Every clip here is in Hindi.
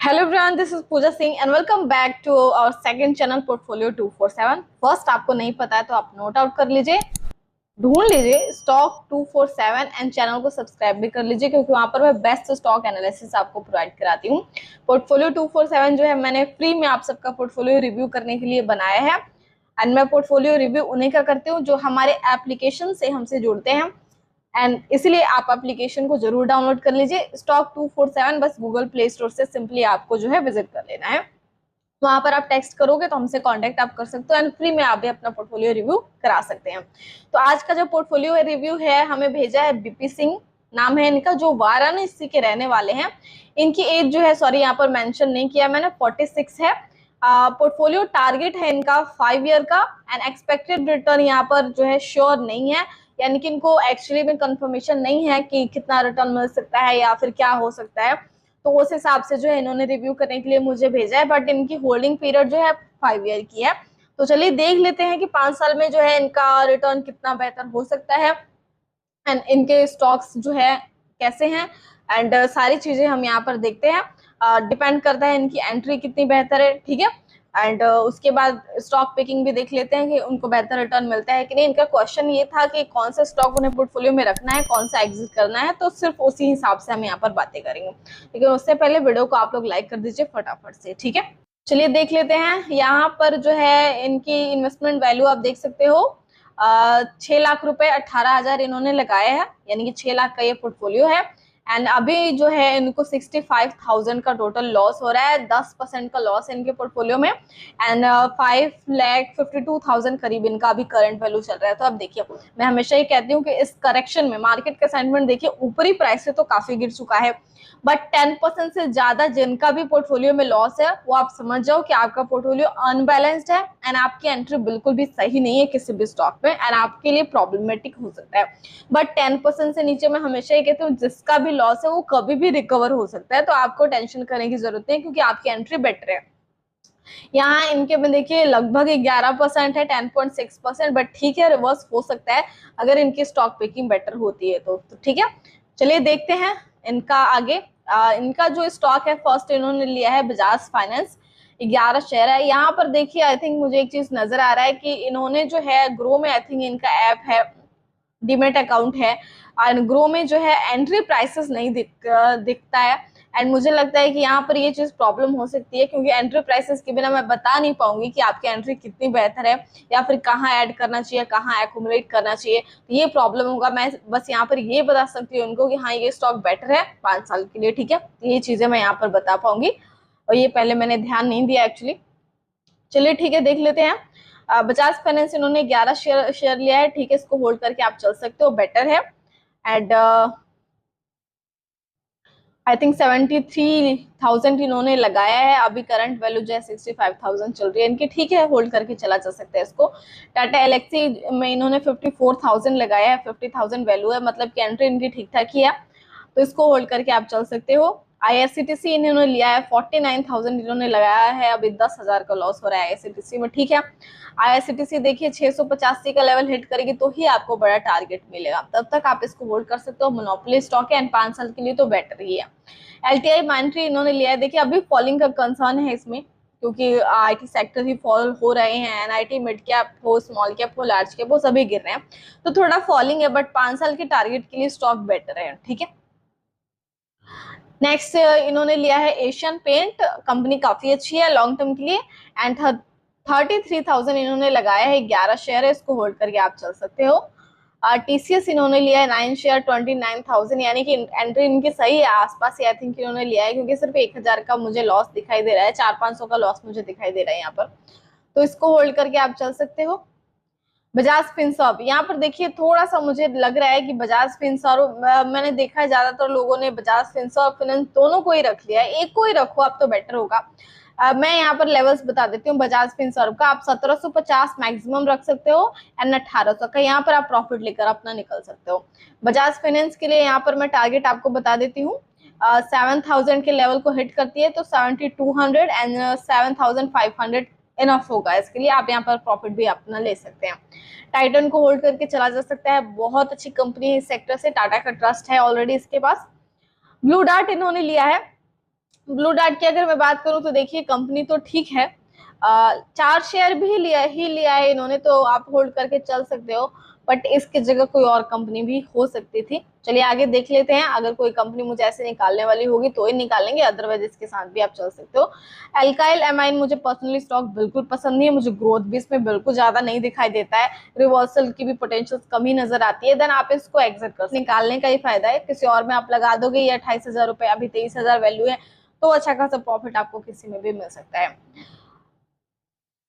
Hello everyone, this is Pooja Singh and welcome back to our second channel portfolio 247। First आपको नहीं पता है तो आप नोट आउट कर लीजिए, ढूंढ लीजिए स्टॉक 247 एंड चैनल को सब्सक्राइब भी कर लीजिए क्योंकि वहां पर मैं बेस्ट स्टॉक एनालिसिस आपको प्रोवाइड कराती हूँ। पोर्टफोलियो 247 जो है मैंने फ्री में आप सबका पोर्टफोलियो रिव्यू करने के लिए बनाया है एंड मैं पोर्टफोलियो रिव्यू उन्हीं का करती हूँ जो हमारे एप्लीकेशन से हमसे जुड़ते हैं एंड इसलिए आप एप्लीकेशन को जरूर डाउनलोड कर लीजिए। स्टॉक 247 बस गूगल प्ले स्टोर से सिंपली आपको जो है विजिट कर लेना है। वहां पर आप टेक्स्ट करोगे तो हमसे कांटेक्ट आप कर सकते हो एंड फ्री में आप भी अपना पोर्टफोलियो रिव्यू करा सकते हैं। तो आज का जो पोर्टफोलियो रिव्यू है हमें भेजा है बीपी सिंह, नाम है इनका, जो वाराणसी के रहने वाले हैं। इनकी एज जो है, सॉरी यहाँ पर मेंशन नहीं किया मैंने, 46 है। पोर्टफोलियो टारगेट है इनका 5 ईयर का एंड एक्सपेक्टेड रिटर्न यहाँ पर जो है श्योर नहीं है, यानी कि इनको एक्चुअली में कंफर्मेशन नहीं है कि कितना रिटर्न मिल सकता है या फिर क्या हो सकता है। तो उस हिसाब से जो है इन्होंने रिव्यू करने के लिए मुझे भेजा है, बट इनकी होल्डिंग पीरियड जो है 5 ईयर की है। तो चलिए देख लेते हैं कि 5 साल में जो है इनका रिटर्न कितना बेहतर हो सकता है एंड इनके स्टॉक्स जो है कैसे हैं एंड सारी चीजें हम यहाँ पर देखते हैं। डिपेंड करता है इनकी एंट्री कितनी बेहतर है, ठीक है। एंड उसके बाद स्टॉक पिकिंग भी देख लेते हैं कि उनको बेहतर रिटर्न मिलता है कि नहीं। इनका क्वेश्चन ये था कि कौन सा स्टॉक उन्हें पोर्टफोलियो में रखना है, कौन सा एग्जिट करना है, तो सिर्फ उसी हिसाब से हम यहाँ पर बातें करेंगे। लेकिन उससे पहले वीडियो को आप लोग लाइक कर दीजिए फटाफट से, ठीक है। चलिए देख लेते हैं। यहाँ पर जो है इनकी इन्वेस्टमेंट वैल्यू आप देख सकते हो, 6 लाख रुपए 18,000 इन्होंने लगाया है, यानी कि 6 लाख का ये पोर्टफोलियो है। एंड अभी जो है इनको 65,000 का टोटल लॉस हो रहा है, 10% का लॉस है इनके पोर्टफोलियो में एंड 5,52,000 करीब इनका अभी करंट वैल्यू चल रहा है। तो अब देखिए, मैं हमेशा ये कहती हूँ कि इस करेक्शन में मार्केट का सेंटिमेंट देखिए, ऊपरी प्राइस से तो काफी गिर चुका है, बट 10% से ज्यादा जिनका भी पोर्टफोलियो में लॉस है वो आप समझ जाओ कि आपका पोर्टफोलियो अनबैलेंस्ड है एंड आपकी एंट्री बिल्कुल भी सही नहीं है किसी भी स्टॉक में एंड आपके लिए प्रॉब्लमेटिक हो सकता है। बट 10% से नीचे मैं हमेशा ये कहती हूँ जिसका भी लॉस है वो कभी भी रिकवर हो सकता है, तो आपको टेंशन करने की जरूरत नहीं क्योंकि आपकी एंट्री बेटर है। यहाँ इनके में देखिए लगभग 11% है, 10.6%, बट ठीक है, रिवर्स हो सकता है अगर इनकी स्टॉक पिकिंग बेटर होती है तो ठीक है। चलिए देखते हैं इनका आगे। इनका जो स्टॉक है फर्स्ट इन्होंने लिया है बजाज फाइनेंस, 11 शेयर है। यहाँ पर देखिए आई थिंक मुझे एक चीज नजर आ रहा है कि इन्होंने जो है ग्रो में, आई थिंक इनका ऐप है, डीमेट अकाउंट है और ग्रो में जो है एंट्री प्राइसेस नहीं दिखता है एंड मुझे लगता है कि यहाँ पर ये चीज प्रॉब्लम हो सकती है क्योंकि एंट्री प्राइसेस के बिना मैं बता नहीं पाऊंगी कि आपकी एंट्री कितनी बेहतर है या फिर कहाँ ऐड करना चाहिए, कहाँ एक्यूमुलेट करना चाहिए, तो ये प्रॉब्लम होगा। मैं बस यहाँ पर ये बता सकती हूँ उनको कि हाँ ये स्टॉक बेटर है 5 साल के लिए, ठीक है। ये चीजें मैं यहाँ पर बता पाऊंगी और ये पहले मैंने ध्यान नहीं दिया एक्चुअली। चलिए ठीक है, देख लेते हैं। बजाज फाइनेंस इन्होंने 11 शेयर लिया है, ठीक है, इसको होल्ड करके आप चल सकते हो, बेटर है। एंड आई थिंक 73,000 इन्होंने लगाया है, अभी करंट वैल्यू जो है 65,000 चल रही है इनकी, ठीक है, होल्ड करके चला जा सकता है इसको। टाटा एलेक्सी में इन्होंने 54,000 लगाया है, 50,000 वैल्यू है, मतलब कि एंट्री इनकी ठीक ठाक ही है, तो इसको होल्ड करके आप चल सकते हो। आईआरसीटीसी इन्होंने लिया है, 49,000 इन्होंने लगाया है, अभी 10,000 का लॉस हो रहा है आईआरसीटीसी में, ठीक है। आईआरसीटीसी देखिए 685 का लेवल हिट करेगी तो ही आपको बड़ा टारगेट मिलेगा, तब तक आप इसको होल्ड कर सकते हो। मोनोपोली स्टॉक है एंड 5 साल के लिए तो बेटर ही है। एलटीआई माइंट्री इन्होंने लिया है, देखिए अभी फॉलिंग का कंसर्न है इसमें क्योंकि आईटी सेक्टर ही फॉल हो रहे हैं, एनआईटी मिड कैप हो, स्मॉल कैप हो, लार्ज कैप हो, सभी गिर रहे हैं, तो थोड़ा फॉलिंग है, बट 5 साल के टारगेट के लिए स्टॉक बेटर है, ठीक है। नेक्स्ट इन्होंने लिया है एशियन पेंट, कंपनी काफी अच्छी है लॉन्ग टर्म के लिए एंड 33,000 इन्होंने लगाया है, 11 शेयर है, इसको होल्ड करके आप चल सकते हो। टीसीएस इन्होंने लिया है 9 शेयर, 29,000, यानी कि एंट्री इनकी सही है, आसपास ही आई थिंक इन्होंने लिया है क्योंकि सिर्फ 1,000 का मुझे लॉस दिखाई दे रहा है, 400-500 का लॉस मुझे दिखाई दे रहा है यहाँ पर, तो इसको होल्ड करके आप चल सकते हो। बजाज फिनसर्व, यहाँ पर देखिए थोड़ा सा मुझे लग रहा है कि बजाज फिनसर्व, मैंने देखा है ज्यादातर लोगों ने बजाज फिनसर्व फाइनेंस दोनों को ही रख लिया है, एक को ही रखो आप तो बेटर होगा। मैं यहाँ पर लेवल्स बता देती हूँ बजाज फिनसर्व का, आप 1750 मैक्सिमम रख सकते हो एंड 1800 का यहाँ पर आप प्रॉफिट लेकर अपना निकल सकते हो। बजाज फाइनेंस के लिए यहाँ पर मैं टारगेट आपको बता देती हूँ, 7,000 के लेवल को हिट करती है तो 7,200 एंड 7,500 इनफ होगा, इसके लिए आप यहाँ पर प्रॉफिट भी अपना ले सकते हैं। टाइटन को होल्ड करके चला जा सकता है, बहुत अच्छी कंपनी है इस सेक्टर से, टाटा का ट्रस्ट है ऑलरेडी इसके पास। ब्लू डार्ट इन्होंने लिया है, ब्लू डार्ट की अगर मैं बात करूं तो देखिए कंपनी तो ठीक है, 4 शेयर भी लिया है इन्होंने, तो आप होल्ड करके चल सकते हो, बट इसकी जगह कोई और कंपनी भी हो सकती थी। चलिए आगे देख लेते हैं, अगर कोई कंपनी मुझे ऐसे निकालने वाली होगी तो ही निकालेंगे, अदरवाइज इसके साथ भी आप चल सकते हो। अल्काइल एमाइन मुझे पर्सनली स्टॉक बिल्कुल पसंद नहीं है, मुझे ग्रोथ भी इसमें बिल्कुल ज्यादा नहीं दिखाई देता है, रिवर्सल की भी पोटेंशियल कम ही नजर आती है, देन आप इसको एग्जिट कर निकालने का ही फायदा है। किसी और में आप लगा दोगे, ये 28,000 रुपए, अभी 23,000 वैल्यू है, तो अच्छा खासा प्रॉफिट आपको किसी में भी मिल सकता है।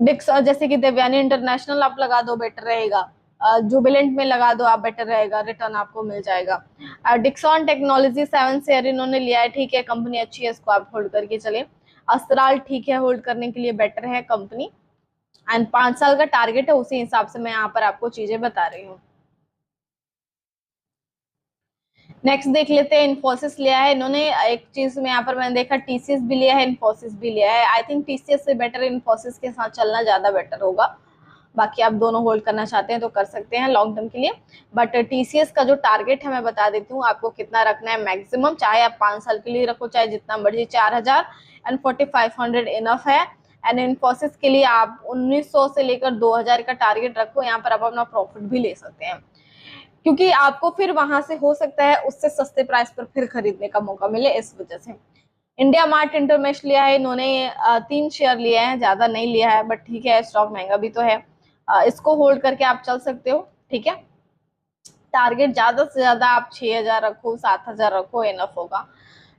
डिक्स जैसे कि देवयानी इंटरनेशनल आप लगा दो, बेटर रहेगा। जुबिलेंट में लगा दो आप, बेटर रहेगा, रिटर्न आपको मिल जाएगा। डिक्सॉन टेक्नोलॉजी 7 शेयर इन्होंने लिया है, ठीक है, कंपनी अच्छी है, इसको आप होल्ड करके चले। अस्त्राल ठीक है, होल्ड करने के लिए बेटर है कंपनी, एंड 5 साल का टारगेट है, उसी हिसाब से मैं यहाँ पर आपको चीजें बता रही हूँ। नेक्स्ट देख लेते हैं, इन्फोसिस लिया है इन्होंने, एक चीज में यहाँ पर मैंने देखा टीसीएस भी लिया है, इन्फोसिस भी लिया है। आई थिंक टीसीएस से बेटर इन्फोसिस के साथ चलना ज्यादा बेटर होगा। बाकी आप दोनों होल्ड करना चाहते हैं तो कर सकते हैं लॉन्ग टर्म के लिए, बट टीसीएस का जो टारगेट है मैं बता देती हूँ आपको कितना रखना है मैक्सिमम, चाहे आप 5 साल के लिए रखो चाहे जितना मर्जी, 4,000 एंड 4,500 इनफ है। एंड इन्फोसिस के लिए आप 1900 से लेकर 2,000 का टारगेट रखो, यहाँ पर आप अपना प्रॉफिट भी ले सकते हैं, क्योंकि आपको फिर वहां से हो सकता है उससे सस्ते प्राइस पर फिर खरीदने का मौका मिले, इस वजह से। इंडिया मार्ट इंटरमेश लिया है इन्होंने, 3 शेयर लिए हैं, ज्यादा नहीं लिया है, बट ठीक है, स्टॉक महंगा भी तो है, इसको होल्ड करके आप चल सकते हो, ठीक है। टारगेट ज्यादा से ज्यादा आप 6,000 रखो, 7,000 रखो, इनफ होगा।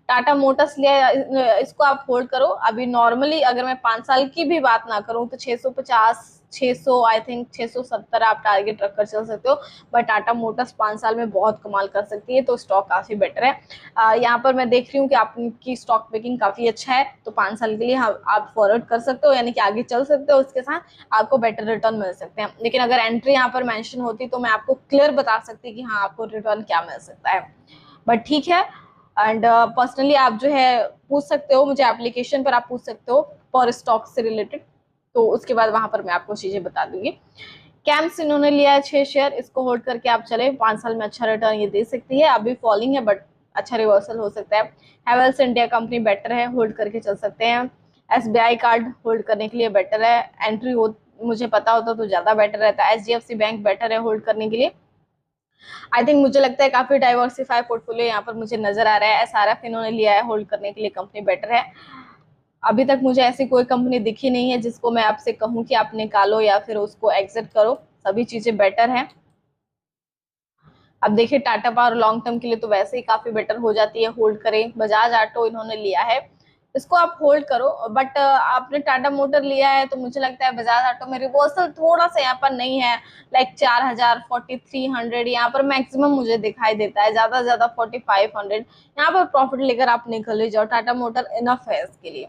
टाटा मोटर्स लिया, इसको आप होल्ड करो। अभी नॉर्मली अगर मैं 5 साल की भी बात ना करूं तो 650, 600, आई थिंक 670 आप टारगेट रखकर चल सकते हो, बट टाटा मोटर्स 5 साल में बहुत कमाल कर सकती है, तो स्टॉक काफी बेटर है। यहाँ पर मैं देख रही हूँ कि आपकी स्टॉक पिकिंग काफी अच्छा है, तो 5 साल के लिए आप फॉरवर्ड कर सकते हो, यानी कि आगे चल सकते हो, उसके साथ आपको बेटर रिटर्न मिल सकते हैं। लेकिन अगर एंट्री यहाँ पर मेंशन होती तो मैं आपको क्लियर बता सकती कि हाँ आपको रिटर्न क्या मिल सकता है, बट ठीक है। एंड पर्सनली आप जो है पूछ सकते हो मुझे, एप्लीकेशन पर आप पूछ सकते हो फॉर स्टॉक से रिलेटेड, तो उसके बाद वहां पर मैं आपको चीजें बता दूंगी। कैम्स इन्होंने लिया है 6 शेयर, इसको होल्ड करके आप चले, 5 साल में अच्छा रिटर्न ये दे सकती है, अभी फॉलिंग है बट अच्छा रिवर्सल हो सकता है। हैवेल्स इंडिया कंपनी बेटर है, होल्ड करके चल सकते हैं। एसबीआई कार्ड होल्ड करने के लिए बेटर है, एंट्री हो मुझे पता होता तो ज्यादा बेटर रहता है। एचडीएफसी बैंक बेटर है होल्ड करने के लिए। आई थिंक मुझे लगता है काफी डाइवर्सिफाई पोर्टफोलियो यहाँ पर मुझे नजर आ रहा है। एसआरएफ इन्होंने लिया है, होल्ड करने के लिए कंपनी बेटर है। अभी तक मुझे ऐसी कोई कंपनी दिखी नहीं है जिसको मैं आपसे कहूँ कि आप निकालो या फिर उसको एग्जिट करो, सभी चीजें बेटर हैं। अब देखिए टाटा पावर लॉन्ग टर्म के लिए तो वैसे ही काफी बेटर हो जाती है, होल्ड करें। बजाज ऑटो इन्होंने लिया है, इसको आप होल्ड करो, बट आपने टाटा मोटर लिया है तो मुझे लगता है बजाज ऑटो में रिवर्सल थोड़ा सा यहाँ पर नहीं है, लाइक 4,000, 4,300 यहाँ पर मैक्सिमम मुझे दिखाई देता है, ज्यादा से ज्यादा 4,500 यहाँ पर प्रॉफिट लेकर आप निकल ही जाओ, टाटा मोटर इनफ है इसके लिए।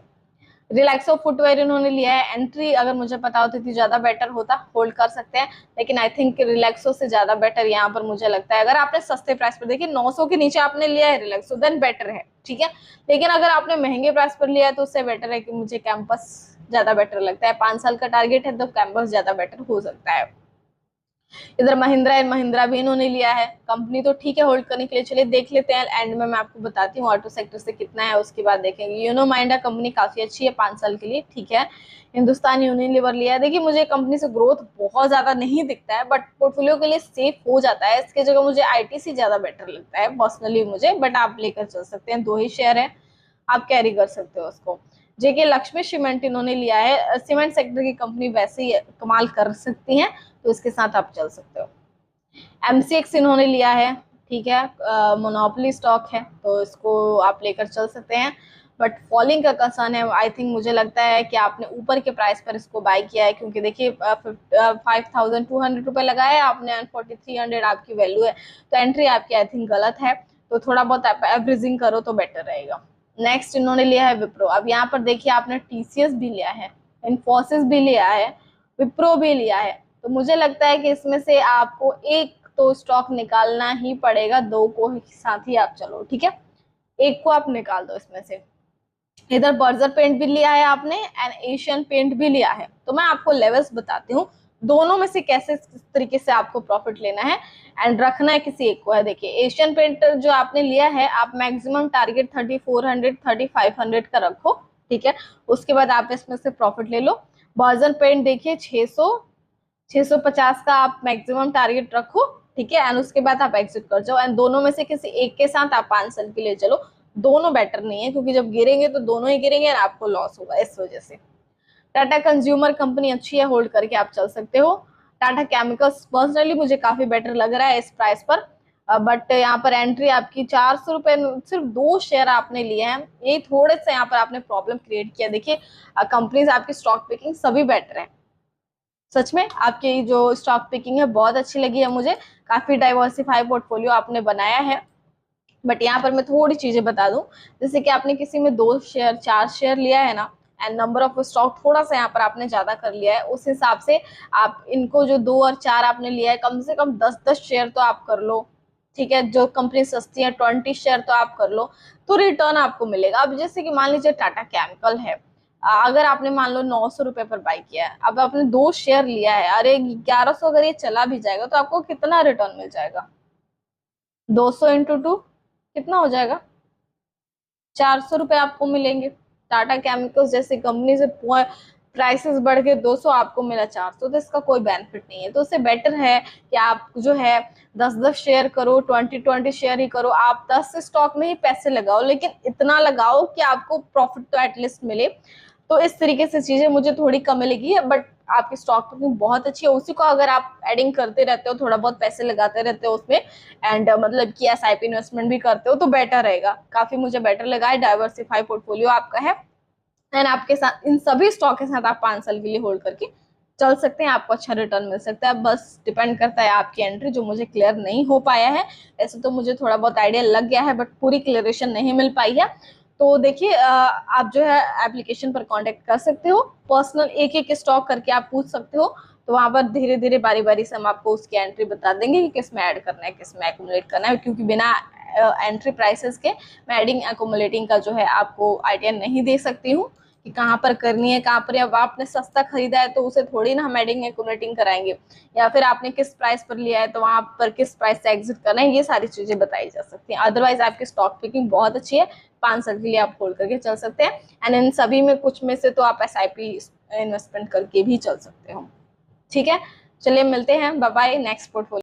रिलैक्सो फुटवेयर इन्होंने लिया है, एंट्री अगर मुझे पता होती थी ज्यादा बेटर होता, होल्ड कर सकते हैं, लेकिन आई थिंक रिलैक्सो से ज्यादा बेटर यहाँ पर मुझे लगता है। अगर आपने सस्ते प्राइस पर, देखिए 900 के नीचे आपने लिया है रिलैक्सो, देन बेटर है, ठीक है। लेकिन अगर आपने महंगे प्राइस पर लिया है तो उससे बेटर है कि मुझे कैंपस ज्यादा बेटर लगता है, 5 साल का टारगेट है तो कैंपस ज्यादा बेटर हो सकता है। इधर महिंद्रा एंड महिंद्रा भी इन्होंने लिया है, कंपनी तो ठीक है, होल्ड करने के लिए। चलिए देख लेते हैं, एंड में मैं आपको बताती हूँ ऑटो सेक्टर से कितना है, उसके बाद देखेंगे। यूनो माइंडा कंपनी काफी अच्छी है 5 साल के लिए, ठीक है। हिंदुस्तान यूनिलीवर लिया है, देखिए मुझे कंपनी से ग्रोथ बहुत ज्यादा नहीं दिखता है, बट पोर्टफोलियो के लिए सेफ हो जाता है, इसके जगह मुझे आईटीसी ज्यादा बेटर लगता है पर्सनली मुझे, बट आप लेकर चल सकते हैं, 2 ही शेयर है, आप कैरी कर सकते हो उसको। जेके लक्ष्मी सीमेंट इन्होंने लिया है, सीमेंट सेक्टर की कंपनी वैसे ही कमाल कर सकती है, तो इसके साथ आप चल सकते हो। एमसीएक्स इन्होंने लिया है, ठीक है, मोनोपोली स्टॉक है तो इसको आप लेकर चल सकते हैं, बट फॉलिंग का कंसर्न है। आई थिंक मुझे लगता है कि आपने ऊपर के प्राइस पर इसको बाय किया है, क्योंकि देखिए 5,200 रुपये लगाया है आपने एंड 4,300 आपकी वैल्यू है, तो एंट्री आपकी आई थिंक गलत है, तो थोड़ा बहुत आप एवरेजिंग करो तो बेटर रहेगा। नेक्स्ट इन्होंने लिया है विप्रो। अब यहाँ पर देखिए आपने टीसीएस भी लिया है, इन्फोसिस भी लिया है, विप्रो भी लिया है, तो मुझे लगता है कि इसमें से आपको एक तो स्टॉक निकालना ही पड़ेगा, 2 को साथ ही आप चलो, ठीक है, एक को आप निकाल दो इसमें से। इधर बर्जर पेंट भी लिया है आपने एंड एशियन पेंट भी लिया है, तो मैं आपको लेवल्स बताती हूँ दोनों में से कैसे किस तरीके से आपको प्रॉफिट लेना है एंड रखना है किसी एक को है। देखिए एशियन पेंट जो आपने लिया है, आप मैक्सिमम टारगेट 3400 3500 का रखो, ठीक है। उसके बाद आप इसमें से प्रॉफिट ले लो। बर्जर पेंट देखिए 650 का आप मैक्सिमम टारगेट रखो, ठीक है, एंड उसके बाद आप एग्जिट कर जाओ। एंड दोनों में से किसी एक के साथ आप 5 साल के लिए चलो। दोनों बेटर नहीं है, क्योंकि जब गिरेंगे तो दोनों ही गिरेंगे और आपको लॉस होगा इस वजह से। टाटा कंज्यूमर कंपनी अच्छी है, होल्ड करके आप चल सकते हो। टाटा केमिकल्स पर्सनली मुझे काफी बेटर लग रहा है इस प्राइस पर, बट यहाँ पर एंट्री आपकी 400 रुपए, सिर्फ 2 शेयर आपने लिए हैं, ये थोड़े से यहाँ पर आपने प्रॉब्लम क्रिएट किया। देखिए कंपनीज आपकी स्टॉक पिकिंग सभी बेटर है, सच में आपकी जो स्टॉक पिकिंग है बहुत अच्छी लगी है मुझे। काफी डाइवर्सिफाई पोर्टफोलियो आपने बनाया है। बट यहाँ पर मैं थोड़ी चीजें बता दूं, जैसे कि आपने किसी में 2 शेयर 4 शेयर लिया है ना, एंड नंबर ऑफ स्टॉक थोड़ा सा यहाँ पर आपने ज्यादा कर लिया है, उस हिसाब से आप इनको जो 2 और 4 आपने लिया है, कम से कम 10-10 शेयर तो आप कर लो, ठीक है। जो कंपनी सस्ती है 20 शेयर तो आप कर लो, तो रिटर्न आपको मिलेगा। अब जैसे कि मान लीजिए टाटा केमिकल है, अगर आपने मान लो 900 रुपए पर बाई किया है, अब आपने 2 शेयर लिया है, अरे 1100 अगर ये चला भी जाएगा तो आपको कितना रिटर्न मिल जाएगा? 200 × 2 कितना हो जाएगा? 400 रुपए आपको मिलेंगे। टाटा केमिकल्स जैसी कंपनी से प्राइसेस बढ़ के 200, आपको मिला 400, तो इसका कोई बेनिफिट नहीं है। तो उससे बेटर है कि आप जो है 10-10 शेयर करो, 20-20 शेयर ही करो। आप 10 स्टॉक में ही पैसे लगाओ, लेकिन इतना लगाओ कि आपको प्रॉफिट तो एटलीस्ट मिले। तो इस तरीके से चीजें मुझे थोड़ी कम लगी है, बट आपकी स्टॉक पिकिंग बहुत अच्छी है। उसी को अगर आप एडिंग करते रहते हो, थोड़ा बहुत पैसे लगाते रहते हो उसमें, एंड मतलब कि एसआईपी इन्वेस्टमेंट भी करते हो, तो बेटर रहेगा। काफी मुझे बेटर लगा है। डाइवर्सिफाई पोर्टफोलियो आपका है, एंड आपके साथ इन सभी स्टॉक के साथ आप 5 साल के लिए होल्ड करके चल सकते हैं, आपको अच्छा रिटर्न मिल सकता है। बस डिपेंड करता है आपकी एंट्री, जो मुझे क्लियर नहीं हो पाया है। ऐसे तो मुझे थोड़ा बहुत आइडिया लग गया है, बट पूरी क्लियरेशन नहीं मिल पाई है। तो देखिए आप जो है एप्लीकेशन पर कांटेक्ट कर सकते हो, पर्सनल एक एक स्टॉक करके आप पूछ सकते हो। तो वहां पर धीरे धीरे बारी बारी से हम आपको उसकी एंट्री बता देंगे कि किस में ऐड करना है, किस में एक्यूमुलेट करना है, क्योंकि बिना एंट्री प्राइसेस के मैं एडिंग एक्यूमुलेटिंग का जो है आपको आइडिया नहीं दे सकती हूँ कि कहाँ पर करनी है, कहाँ पर। अब आपने सस्ता खरीदा है तो उसे थोड़ी ना हम एडिंग एक्यूमुलेटिंग कराएंगे, या फिर आपने किस प्राइस पर लिया है तो वहां पर किस प्राइस से एग्जिट करना है, ये सारी चीजें बताई जा सकती हैं। अदरवाइज आपकी स्टॉक पिकिंग बहुत अच्छी है, 5 साल के लिए आप होल्ड करके चल सकते हैं। एंड इन सभी में कुछ में से तो आप एसआईपी इन्वेस्टमेंट करके भी चल सकते हो, ठीक है। चलिए मिलते हैं, बाय बाय नेक्स्ट पोर्टफोलियो।